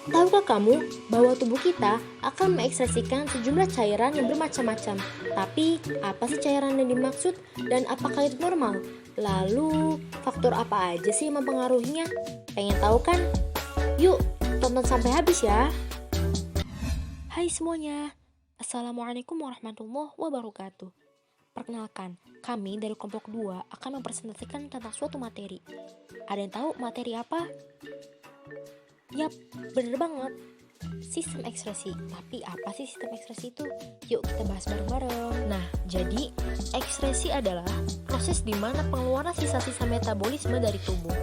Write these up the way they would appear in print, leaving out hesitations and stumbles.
Tahukah kamu bahwa tubuh kita akan mengekspresikan sejumlah cairan yang bermacam-macam? Tapi, apa sih cairan yang dimaksud dan apakah itu normal? Lalu, faktor apa aja sih yang mempengaruhinya? Pengen tahu kan? Yuk, tonton sampai habis ya. Hai semuanya, Assalamualaikum warahmatullahi wabarakatuh. Perkenalkan, kami dari kelompok 2 akan mempresentasikan tentang suatu materi. Ada yang tahu materi apa? Yap, bener banget. Sistem ekspresi. Tapi apa sih sistem ekspresi itu? Yuk kita bahas bareng-bareng. Nah, jadi ekspresi adalah proses di mana pengeluaran sisa-sisa metabolisme dari tubuh.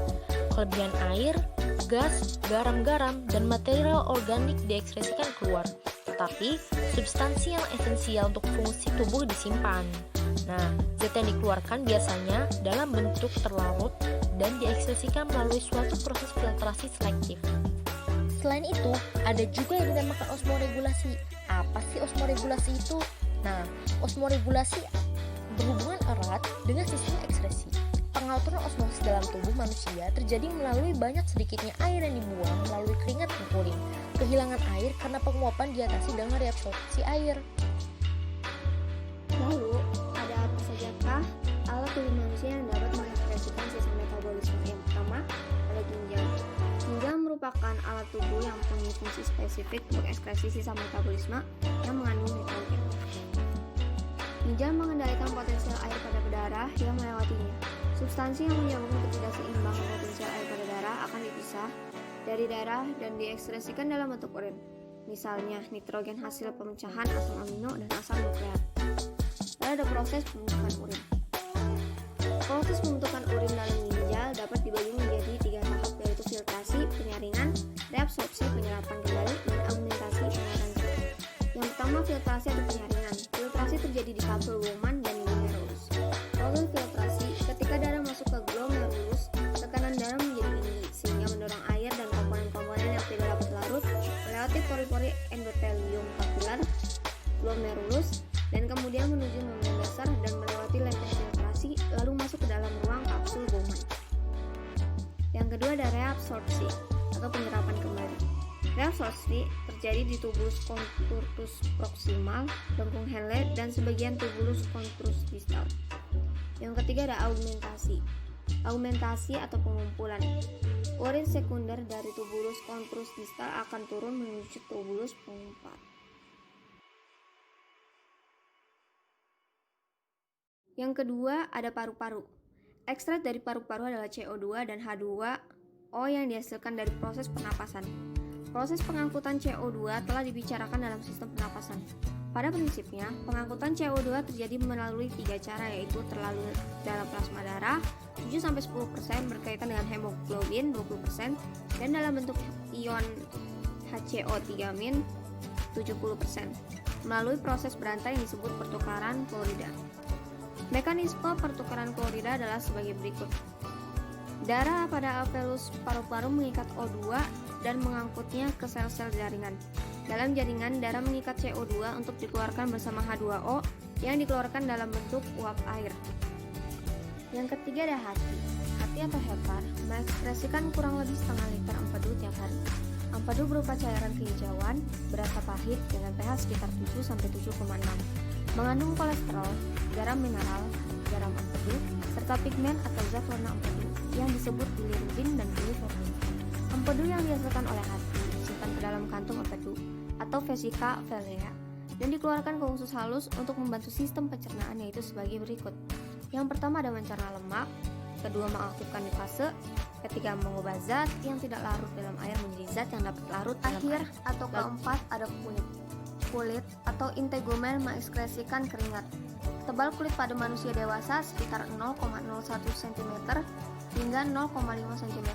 Kelebihan air, gas, garam-garam, dan material organik diekspresikan keluar. Tetapi, substansi yang esensial untuk fungsi tubuh disimpan. Nah, zat yang dikeluarkan biasanya dalam bentuk terlarut dan diekspresikan melalui suatu proses filtrasi selektif. Selain itu, ada juga yang dinamakan osmoregulasi. Apa sih osmoregulasi itu? Nah, osmoregulasi berhubungan erat dengan sistem ekspresi. Pengaturan osmosis dalam tubuh manusia terjadi melalui banyak sedikitnya air yang dibuang melalui keringat dan urin. Kehilangan air karena penguapan diatasi dengan reabsorpsi air. Lalu, ada apa sajakah alat tubuh manusia yang dapat mengekspresikan sistem metabolisme? Yang pertama, ada ginjal. Ginjal merupakan alat tubuh yang punya fungsi spesifik untuk ekspresi sisa metabolisme yang mengandung nitrogen. Ginjal mengendalikan potensial air pada darah yang melewatinya. Substansi yang menyebabkan ketidakseimbangan potensial air pada darah akan dipisah dari darah dan diekspresikan dalam bentuk urin. Misalnya, nitrogen hasil pemecahan asam amino dan asam nukleat. Lalu ada proses pembentukan urin. Proses pembentukan urin dalam ginjal dapat dibagi menjadi 3 tahap, yaitu filtrasi, penyaringan, reabsorpsi, penyerapan kembali, dan augmentasi, pengawatan kembali. Yang pertama, filtrasi atau penyaringan. Filtrasi terjadi di kapsul Bowman dan glomerulus. Proses filtrasi, ketika darah masuk ke glomerulus, tekanan darah menjadi tinggi sehingga mendorong air dan komponen-komponen yang tidak dapat larut melewati pori-pori endotelium papilar glomerulus dan kemudian menuju membran dasar dan melewati lempeng filtrasi lalu masuk ke dalam ruang kapsul Bowman. Yang kedua ada reabsorpsi atau penyerapan kembali. Reabsorpsi terjadi di tubulus contortus proximal, lengkung Henle, dan sebagian tubulus contortus distal. Yang ketiga ada augmentasi. Augmentasi atau pengumpulan. Urin sekunder dari tubulus contortus distal akan turun menuju tubulus pengumpat. Yang kedua ada paru-paru. Ekstrak dari paru-paru adalah CO2 dan H2O yang dihasilkan dari proses pernapasan. Proses pengangkutan CO2 telah dibicarakan dalam sistem pernapasan. Pada prinsipnya, pengangkutan CO2 terjadi melalui 3 cara, yaitu terlalui dalam plasma darah 7-10% berkaitan dengan hemoglobin 20% dan dalam bentuk ion HCO3- 70% melalui proses berantai yang disebut pertukaran klorida. Mekanisme pertukaran klorida adalah sebagai berikut. Darah pada alveolus paru-paru mengikat O2 dan mengangkutnya ke sel-sel jaringan. Dalam jaringan, darah mengikat CO2 untuk dikeluarkan bersama H2O yang dikeluarkan dalam bentuk uap air. Yang ketiga ada hati. Hati atau hepar mengekspresikan kurang lebih setengah liter empedu tiap hari. Empedu berupa cairan kehijauan, berasa pahit dengan pH sekitar 7-7,6. Mengandung kolesterol, garam mineral, garam empedu, serta pigmen atau zat warna empedu yang disebut bilirubin dan biliverdin. Empedu yang dihasilkan oleh hati disimpan ke dalam kantung empedu atau vesika vilea dan dikeluarkan ke usus halus untuk membantu sistem pencernaan, yaitu sebagai berikut. Yang pertama ada mencerna lemak, kedua mengaktifkan nitase, ketiga mengubah zat yang tidak larut dalam air menjadi zat yang dapat larut dalam air. Atau keempat ada kulit. Kulit atau integumen mengekspresikan keringat. Tebal kulit pada manusia dewasa sekitar 0,01 cm hingga 0,5 cm.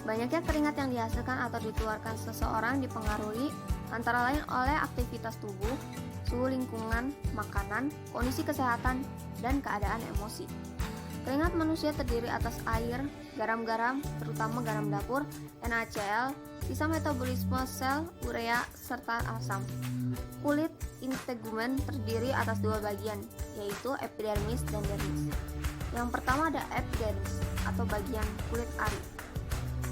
Banyaknya keringat yang dihasilkan atau dikeluarkan seseorang dipengaruhi antara lain oleh aktivitas tubuh, suhu lingkungan, makanan, kondisi kesehatan, dan keadaan emosi. Keringat manusia terdiri atas air, garam-garam, terutama garam dapur, NaCl, sisa metabolisme sel, urea, serta asam. Kulit integumen terdiri atas 2 bagian, yaitu epidermis dan dermis. Yang pertama ada epidermis atau bagian kulit ari.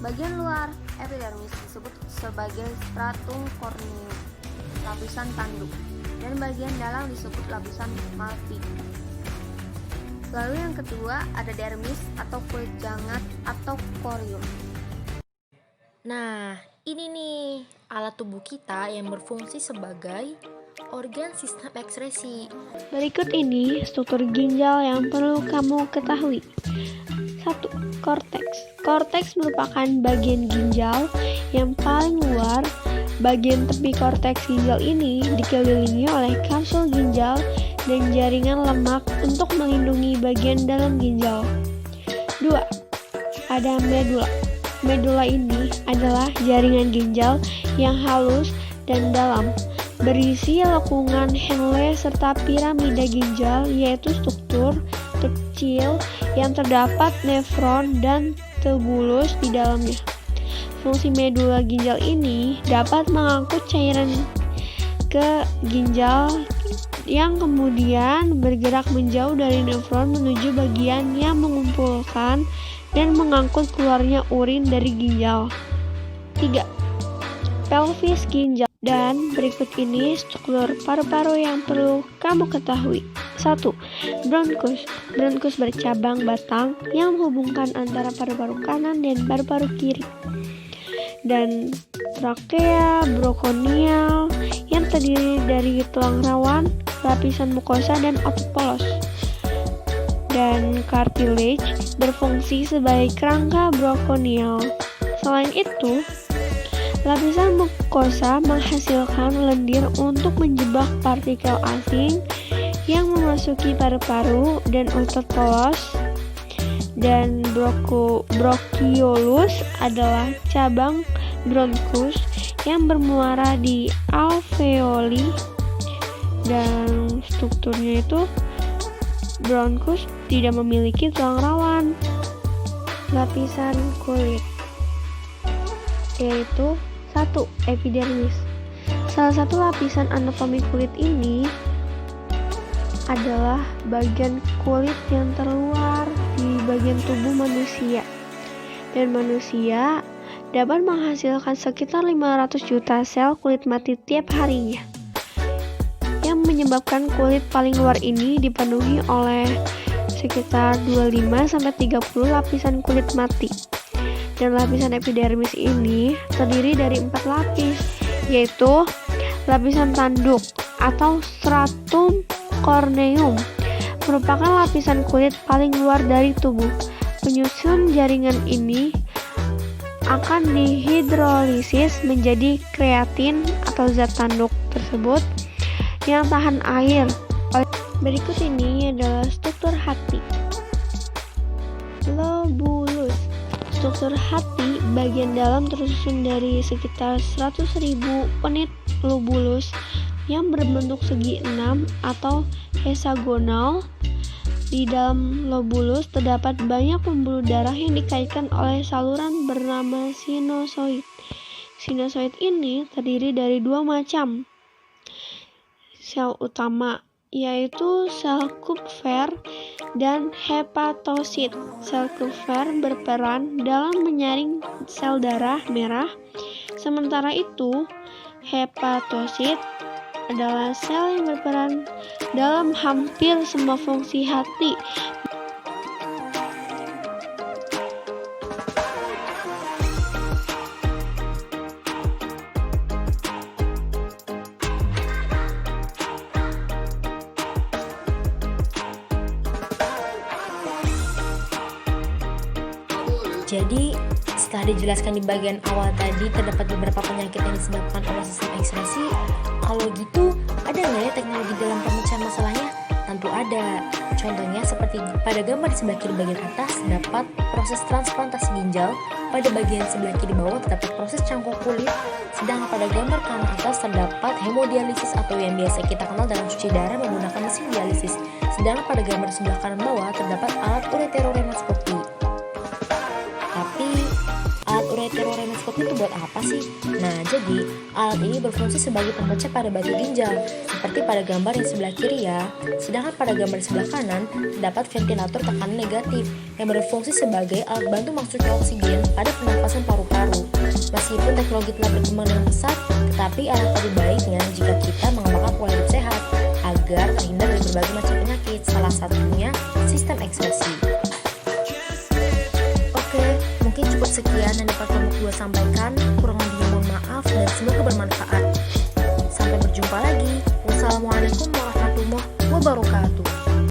Bagian luar epidermis disebut sebagai stratum corneum, lapisan tanduk, dan bagian dalam disebut lapisan malpi. Lalu yang kedua ada dermis atau kulit jangat atau corium. Nah, ini nih alat tubuh kita yang berfungsi sebagai organ sistem ekskresi. Berikut ini struktur ginjal yang perlu kamu ketahui. 1. Korteks. Korteks merupakan bagian ginjal yang paling luar. Bagian tepi korteks ginjal ini dikelilingi oleh kapsul ginjal dan jaringan lemak untuk melindungi bagian dalam ginjal. 2. Ada medula. Medula ini adalah jaringan ginjal yang halus dan dalam, berisi lekungan Henle serta piramida ginjal, yaitu struktur kecil yang terdapat nefron dan tubulus di dalamnya. Fungsi medula ginjal ini dapat mengangkut cairan ke ginjal yang kemudian bergerak menjauh dari nefron menuju bagian yang mengumpulkan dan mengangkut keluarnya urin dari ginjal. 3. Pelvis ginjal. Dan berikut ini struktur paru-paru yang perlu kamu ketahui. 1. Bronkus. Bronkus bercabang batang yang menghubungkan antara paru-paru kanan dan paru-paru kiri. Dan trakea brokonial yang terdiri dari tulang rawan, lapisan mukosa, dan otot polos. Dan cartilage berfungsi sebagai kerangka brokonial. Selain itu, lapisan mukosa menghasilkan lendir untuk menjebak partikel asing yang memasuki paru-paru dan otot polos. Dan bronchiolus adalah cabang bronkus yang bermuara di alveoli, dan strukturnya itu bronkus tidak memiliki tulang rawan. Lapisan kulit yaitu 1. Epidermis. Salah satu lapisan anatomi kulit ini adalah bagian kulit yang terluar di bagian tubuh manusia, dan manusia dapat menghasilkan sekitar 500 juta sel kulit mati tiap harinya, yang menyebabkan kulit paling luar ini dipenuhi oleh sekitar 25-30 lapisan kulit mati. Dan lapisan epidermis ini terdiri dari 4 lapis, yaitu lapisan tanduk atau stratum corneum, merupakan lapisan kulit paling luar dari tubuh. Penyusun jaringan ini akan dihidrolisis menjadi kreatin atau zat tanduk tersebut yang tahan air. Berikut ini adalah struktur hati. Lobulus. Struktur hati bagian dalam tersusun dari sekitar 100.000 unit lobulus yang berbentuk segi 6 atau hexagonal. Di dalam lobulus terdapat banyak pembuluh darah yang dikaitkan oleh saluran bernama sinusoid. Sinusoid ini terdiri dari 2 macam sel utama, yaitu sel Kupfer dan hepatosit. Sel Kupfer berperan dalam menyaring sel darah merah, sementara itu hepatosit adalah sel yang berperan dalam hampir semua fungsi hati. Jadi, setelah dijelaskan di bagian awal tadi terdapat beberapa penyakit yang disebabkan oleh sistem ekskresi. Kalau gitu, ada nggak ya teknologi dalam pemecahan masalahnya? Tentu ada. Contohnya seperti pada gambar di sebelah kiri bagian atas terdapat proses transplantasi ginjal, pada bagian sebelah kiri bawah terdapat proses cangkok kulit, sedangkan pada gambar kanan atas terdapat hemodialisis atau yang biasa kita kenal dalam cuci darah menggunakan mesin dialisis. Sedangkan pada gambar sebelah kanan bawah terdapat alat ureterorenoskopi. Tapi alat ureterorenoskopi itu buat apa sih? Nah, jadi alat ini berfungsi sebagai pemecah pada batu ginjal, seperti pada gambar yang sebelah kiri ya. Sedangkan pada gambar sebelah kanan terdapat ventilator tekanan negatif yang berfungsi sebagai alat bantu masuknya oksigen pada pernapasan paru-paru. Meskipun teknologi telah berkembang dengan pesat, tetapi alangkah lebih baiknya jika kita mengembangkan pola hidup sehat agar terhindar dari berbagai macam penyakit, salah satunya sistem ekspresi. Oke, mungkin cukup sekian yang dapat kelompok 2 sampaikan. Kurang lebihnya mohon maaf dan semoga bermanfaat. Sampai berjumpa lagi. Wassalamualaikum warahmatullahi wabarakatuh.